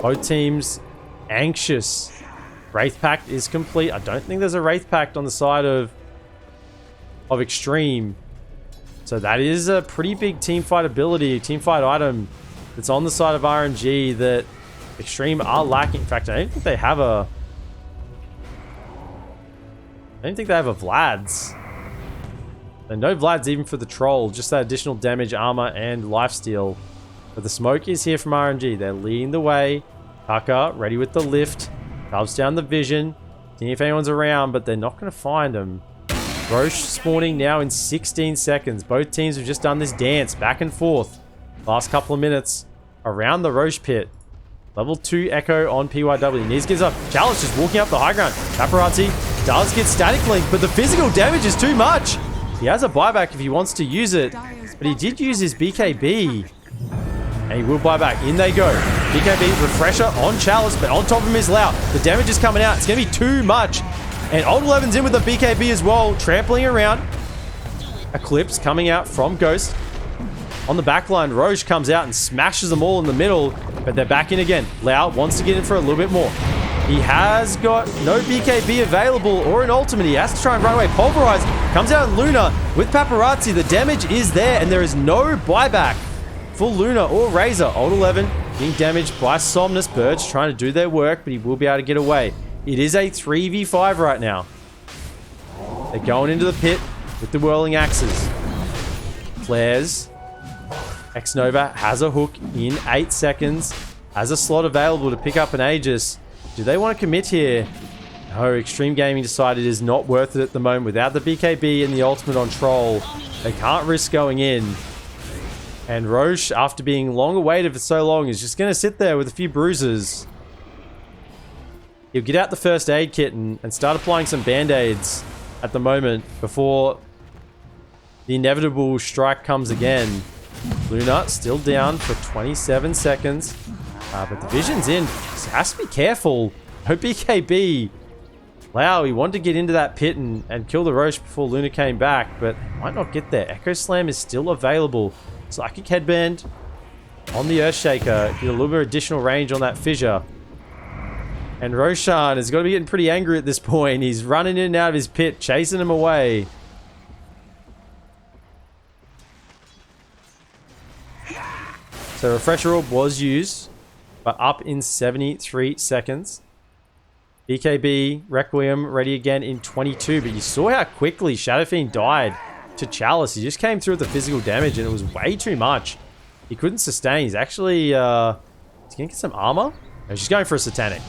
[SPEAKER 1] Both teams anxious. Wraith Pact is complete. I don't think there's a Wraith Pact on the side of Xtreme. So that is a pretty big teamfight ability, teamfight item that's on the side of RNG that Xtreme are lacking. In fact, I don't think they have a Vlad's. And no Vlad's even for the troll, just that additional damage, armor, and lifesteal. But the smoke is here from RNG. They're leading the way. Tucker, ready with the lift. Doves down the vision. Seeing if anyone's around, but they're not going to find them. Roche spawning now in 16 seconds. Both teams have just done this dance back and forth. Last couple of minutes around the Roche pit. Level 2 Echo on PYW. Needs gives up. Chalice just walking up the high ground. Paparazzi does get static link, but the physical damage is too much. He has a buyback if he wants to use it, but he did use his BKB. And he will buy back. In they go. BKB refresher on Chalice, but on top of him is Lau. The damage is coming out. It's going to be too much. And Old 11's in with the BKB as well, trampling around. Eclipse coming out from Ghost. On the backline, Roche comes out and smashes them all in the middle, but they're back in again. Lau wants to get in for a little bit more. He has got no BKB available or an ultimate. He has to try and run away. Pulverize comes out in Luna with Paparazzi. The damage is there, and there is no buyback for Luna or Razor. Old 11 being damaged by Somnus. Birds trying to do their work, but he will be able to get away. It is a 3v5 right now. They're going into the pit with the whirling axes. Flares. Xnova has a hook in 8 seconds. Has a slot available to pick up an Aegis. Do they want to commit here? No, XtremeGaming decided it is not worth it at the moment. Without the BKB and the ultimate on Troll, they can't risk going in. And Roche, after being long awaited for so long, is just going to sit there with a few bruises. He'll get out the first aid kit and start applying some band-aids at the moment before the inevitable strike comes again. Luna still down for 27 seconds. But the vision's in. So has to be careful. No BKB Lau, he wanted to get into that pit and kill the Roche before Luna came back, but might not get there. Echo Slam is still available. Psychic Headband on the Earthshaker. Get a little bit of additional range on that fissure. And Roshan is going to be getting pretty angry at this point. He's running in and out of his pit, chasing him away. So Refresher Orb was used, but up in 73 seconds. BKB, Requiem, ready again in 22. But you saw how quickly Shadow Fiend died to Chalice. He just came through with the physical damage, and it was way too much. He couldn't sustain. He's actually... he's going to get some armor? No, she's going for a Satanic.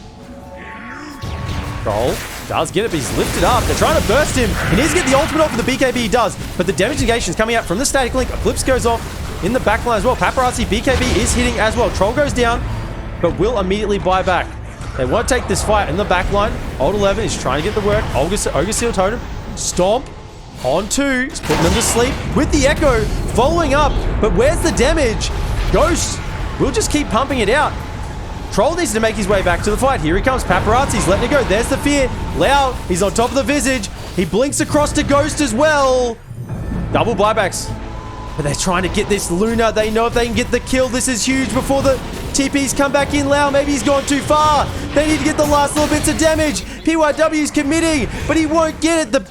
[SPEAKER 1] Troll does get it, but he's lifted up. They're trying to burst him. He needs to get the ultimate off with the BKB. He does, but the damage negation is coming out from the static link. Eclipse goes off in the backline as well. Paparazzi, BKB is hitting as well. Troll goes down, but will immediately buy back. They won't take this fight in the backline. Old 11 is trying to get the work. Ogre Seal Totem. Stomp on 2. He's putting them to sleep with the Echo following up. But where's the damage? Ghost will just keep pumping it out. Troll needs to make his way back to the fight. Here he comes. Paparazzi's letting it go. There's the fear. Lau, he's on top of the Visage. He blinks across to Ghost as well. Double buybacks. But they're trying to get this Luna. They know if they can get the kill, this is huge before the TPs come back in. Lau, maybe he's gone too far. They need to get the last little bits of damage. PYW's committing, but he won't get it. The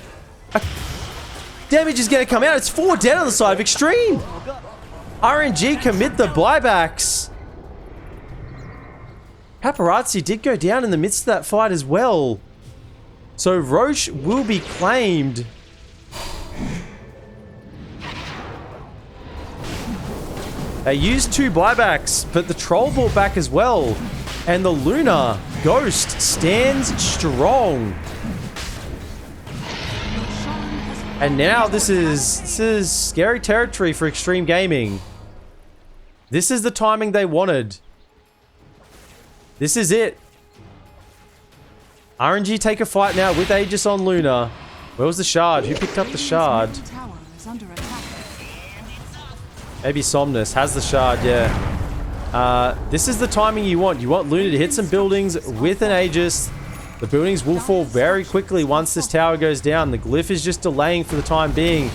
[SPEAKER 1] damage is going to come out. It's 4 dead on the side of Extreme. RNG commit the buybacks. Paparazzi did go down in the midst of that fight as well. So Roche will be claimed. They used 2 buybacks, but the Troll bought back as well. And the Luna Ghost stands strong. And now this is scary territory for XtremeGaming. This is the timing they wanted. This is it. RNG take a fight now with Aegis on Luna. Where was the shard? Who picked up the shard? Maybe Somnus has the shard, yeah. This is the timing you want. You want Luna to hit some buildings with an Aegis. The buildings will fall very quickly once this tower goes down. The glyph is just delaying for the time being.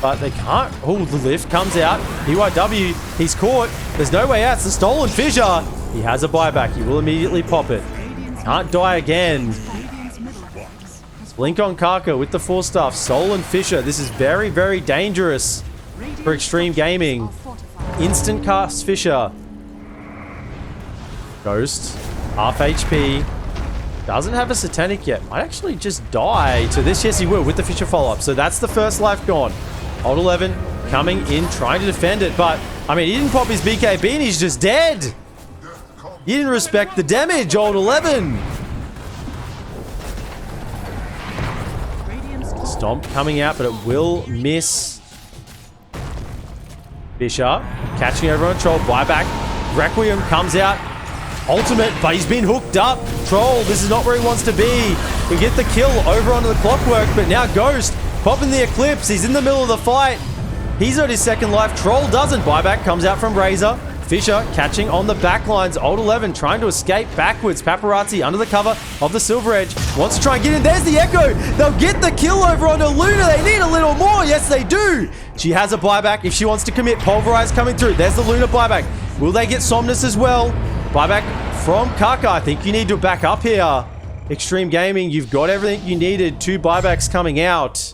[SPEAKER 1] But they can't... Oh, the lift comes out. PYW, he's caught. There's no way out. It's a stolen fissure. He has a buyback. He will immediately pop it. Can't die again. Blink on Kaka with the 4-staff. Soul and Fissure. This is very, very dangerous for XtremeGaming. Instant cast Fissure. Ghost. Half HP. Doesn't have a Satanic yet. Might actually just die to this. Yes, he will with the Fissure follow-up. So that's the first life gone. Old 11 coming in, trying to defend it. But, I mean, he didn't pop his BKB and he's just dead. He didn't respect the damage, Old 11. Stomp coming out, but it will miss. Bishop catching everyone. Troll buyback. Requiem comes out. Ultimate, but he's been hooked up. Troll, this is not where he wants to be. We get the kill over onto the Clockwork, but now Ghost popping the Eclipse. He's in the middle of the fight. He's on his second life. Troll doesn't. Buyback comes out from Razor. Fissure catching on the back lines. Old 11 trying to escape backwards. Paparazzi under the cover of the Silver Edge. Wants to try and get in. There's the Echo. They'll get the kill over onto Luna. They need a little more. Yes, they do. She has a buyback if she wants to commit. Pulverize coming through. There's the Luna buyback. Will they get Somnus as well? Buyback from Kaka. I think you need to back up here. XtremeGaming, you've got everything you needed. 2 buybacks coming out.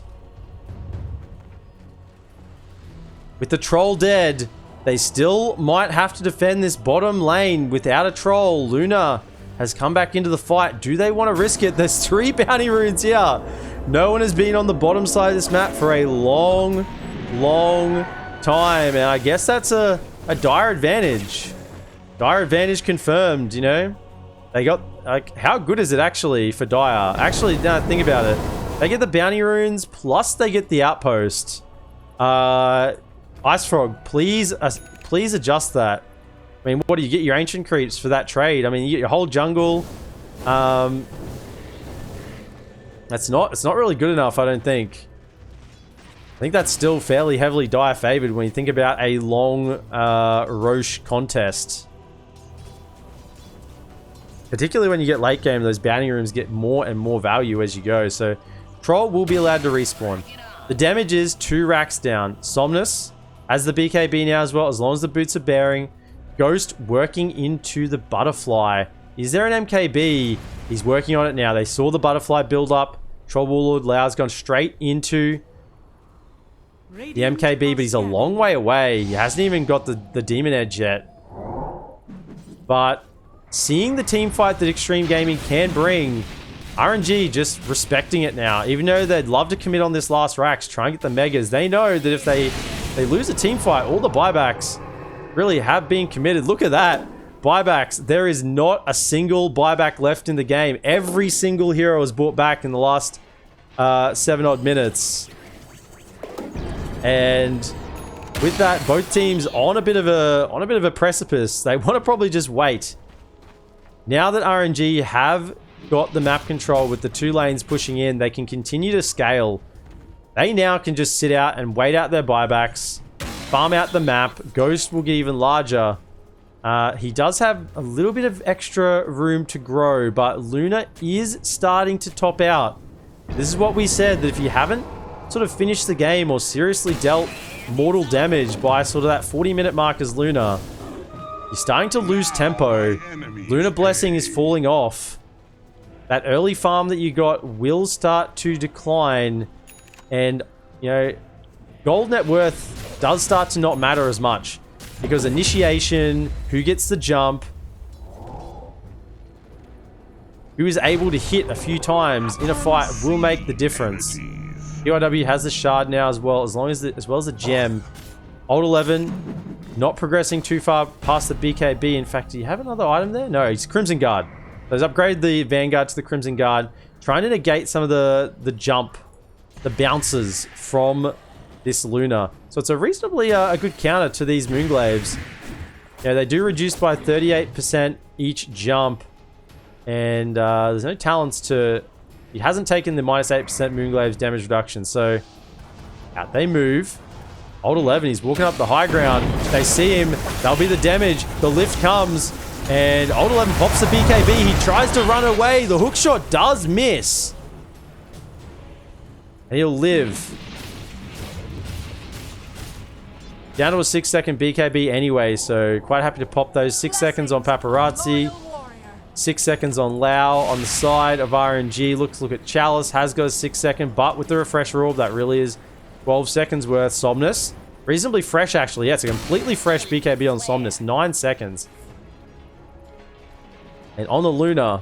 [SPEAKER 1] With the Troll dead, they still might have to defend this bottom lane without a Troll. Luna has come back into the fight. Do they want to risk it? There's 3 bounty runes here. No one has been on the bottom side of this map for a long, long time. And I guess that's a dire advantage. Dire advantage confirmed, you know. They got... like, how good is it actually for Dire? Actually, now think about it. They get the bounty runes, plus they get the outpost. Ice Frog, please adjust that. I mean, what do you get? Your ancient creeps for that trade? I mean, you get your whole jungle. It's not really good enough, I don't think. I think that's still fairly heavily Dire favored when you think about a long Roche contest. particularly when you get late game, those bounty rooms get more and more value as you go. So Troll will be allowed to respawn. The damage is 2 racks down. Somnus has the BKB now as well, as long as the boots are bearing. Ghost working into the butterfly. Is there an MKB? He's working on it now. They saw the butterfly build up. Troll Warlord Lau's gone straight into the MKB, but he's a long way away. He hasn't even got the Demon Edge yet. But seeing the team fight that XtremeGaming can bring, RNG just respecting it now. Even though they'd love to commit on this last racks, try and get the megas, they know that if they lose a team fight, all the buybacks really have been committed. Look at that. Buybacks. There is not a single buyback left in the game. Every single hero was bought back in the last 7 odd minutes. And with that, both teams on a bit of a precipice. They want to probably just wait. Now that RNG have got the map control with the 2 lanes pushing in, they can continue to scale. They now can just sit out and wait out their buybacks, farm out the map. Ghost will get even larger. He does have a little bit of extra room to grow, but Luna is starting to top out. This is what we said, that if you haven't sort of finished the game or seriously dealt mortal damage by sort of that 40-minute mark as Luna, you're starting to lose tempo. Luna Blessing is falling off. That early farm that you got will start to decline, and, you know, gold net worth does start to not matter as much, because initiation, who gets the jump, who is able to hit a few times in a fight will make the difference. TI11 has the shard now as well as the gem. Old 11 not progressing too far past the BKB. In fact, do you have another item there? No, it's Crimson Guard. So he's upgraded the Vanguard to the Crimson Guard, trying to negate some of the jump, the bounces from this Luna. So it's a reasonably a good counter to these Moonglaves. Yeah, they do reduce by 38% each jump, and there's no talents to... He hasn't taken the minus 8% Moonglaves damage reduction, so out they move. Old 11, he's walking up the high ground. They see him. That'll be the damage. The lift comes, and Old 11 pops the BKB. He tries to run away. The hook shot does miss, and he'll live. Down to a 6-second BKB anyway, so quite happy to pop those 6 seconds on Paparazzi. 6 seconds on Lau on the side of RNG. Look at Chalice, has got a 6-second, but with the refresher orb, that really is 12 seconds worth. Somnus, reasonably fresh actually. Yeah, it's a completely fresh BKB on Somnus, 9 seconds. And on the Luna,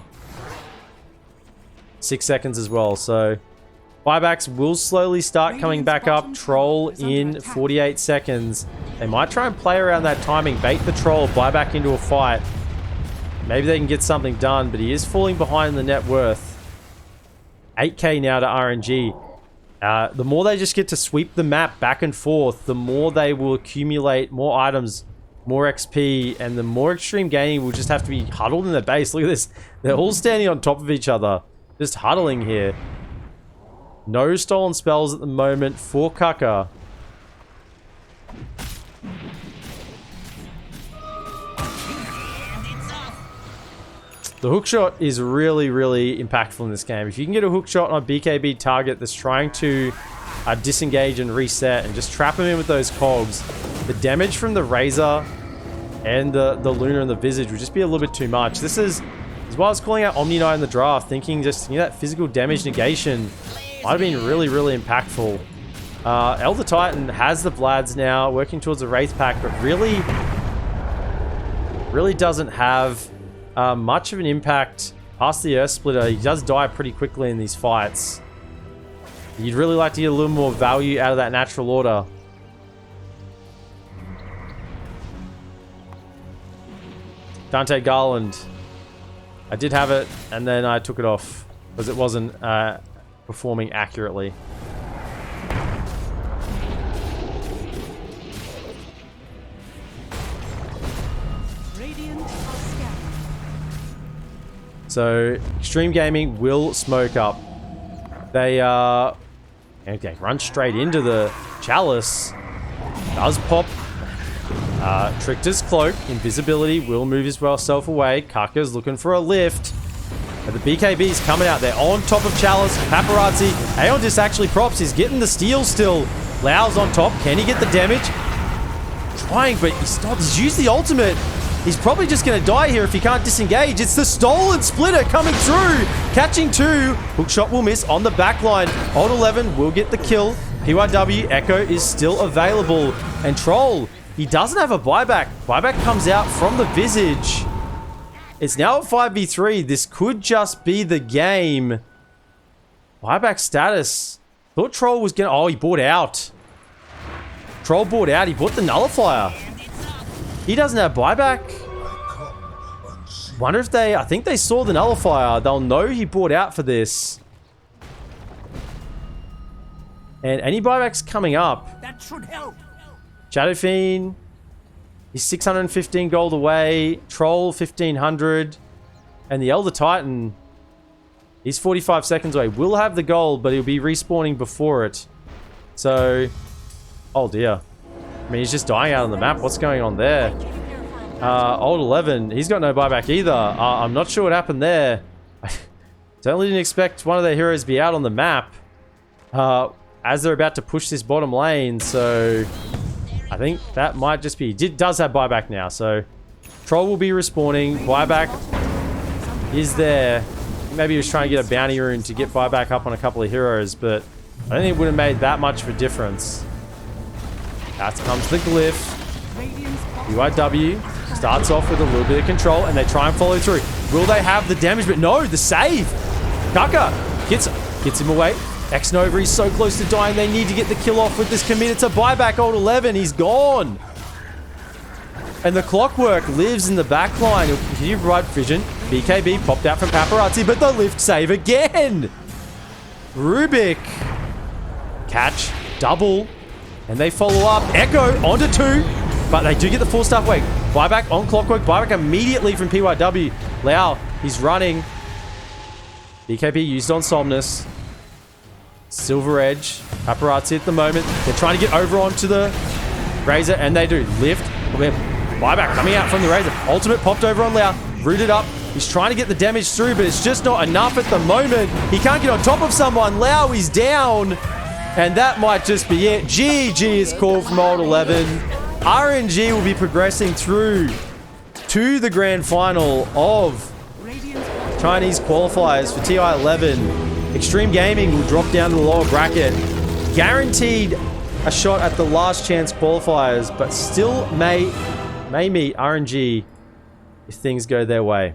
[SPEAKER 1] 6 seconds as well. So buybacks will slowly start coming back up. Troll in 48 seconds. They might try and play around that timing, bait the Troll, buy back into a fight. Maybe they can get something done, but he is falling behind the net worth. 8k now to RNG. The more they just get to sweep the map back and forth, the more they will accumulate more items, more XP, and the more XtremeGaming will just have to be huddled in their base. Look at this. They're all standing on top of each other, just huddling here. No stolen spells at the moment for Kaka. The hookshot is really, really impactful in this game. If you can get a hookshot on a BKB target that's trying to disengage and reset and just trap him in with those cogs, the damage from the Razor and the Luna and the Visage would just be a little bit too much. This is why I was calling out Omni Knight in the draft, thinking just, you know, that physical damage negation might have been really, really impactful. Elder Titan has the Vlads now, working towards the Wraith Pack, but really doesn't have much of an impact past the Earth Splitter. He does die pretty quickly in these fights. You'd really like to get a little more value out of that natural order. Dante Garland. I did have it, and then I took it off because it wasn't performing accurately. So XtremeGaming will smoke up. They okay, run straight into the Chalice. Does pop Trickter's cloak, invisibility will move himself away. Kaka's looking for a lift. But the BKB's coming out there on top of Chalice. Paparazzi. Aeon just actually props. He's getting the steal still. Lau's on top. Can he get the damage? Trying, but he's used the ultimate. He's probably just going to die here if he can't disengage. It's the stolen splitter coming through. Catching two. Hookshot will miss on the back line. Old 11 will get the kill. PYW Echo is still available. And Troll, he doesn't have a buyback. Buyback comes out from the Visage. It's now at 5v3. This could just be the game. Buyback status. Thought Troll was going to... Oh, he bought out. Troll bought out. He bought the Nullifier. He doesn't have buyback. Wonder if they... I think they saw the Nullifier. They'll know he bought out for this. And any buybacks coming up.
[SPEAKER 3] That should help.
[SPEAKER 1] Shadow Fiend. He's 615 gold away. Troll, 1500. And the Elder Titan, he's 45 seconds away. Will have the gold, but he'll be respawning before it. So, oh dear. I mean, he's just dying out on the map. What's going on there? Old 11, he's got no buyback either. I'm not sure what happened there. I certainly didn't expect one of their heroes to be out on the map as they're about to push this bottom lane. So, I think that might just be... does have buyback now, so... Troll will be respawning. Buyback is there. Maybe he was trying to get a bounty rune to get buyback up on a couple of heroes, but I don't think it would have made that much of a difference. Out comes the glyph. UIW starts off with a little bit of control, and they try and follow through. Will they have the damage? But no, the save! Kaka gets him away. X-Nova is so close to dying, they need to get the kill off with this commit. It's a buyback. Old 11, he's gone. And the Clockwork lives in the back line. He'll continue to provide vision. BKB popped out from Paparazzi, but the lift save again. Rubik. Catch. Double. And they follow up. Echo onto two. But they do get the full staff wake. Buyback on Clockwork. Buyback immediately from PYW. Lau, he's running. BKB used on Somnus. Silver Edge. Paparazzi at the moment. They're trying to get over onto the Razor, and they do. Lift. Buyback coming out from the Razor. Ultimate popped over on Lau. Rooted up. He's trying to get the damage through, but it's just not enough at the moment. He can't get on top of someone. Lau is down. And that might just be it. GG is called from Old 11. RNG will be progressing through to the grand final of Chinese qualifiers for TI11. XtremeGaming will drop down to the lower bracket. Guaranteed a shot at the last chance qualifiers, but still may meet RNG if things go their way.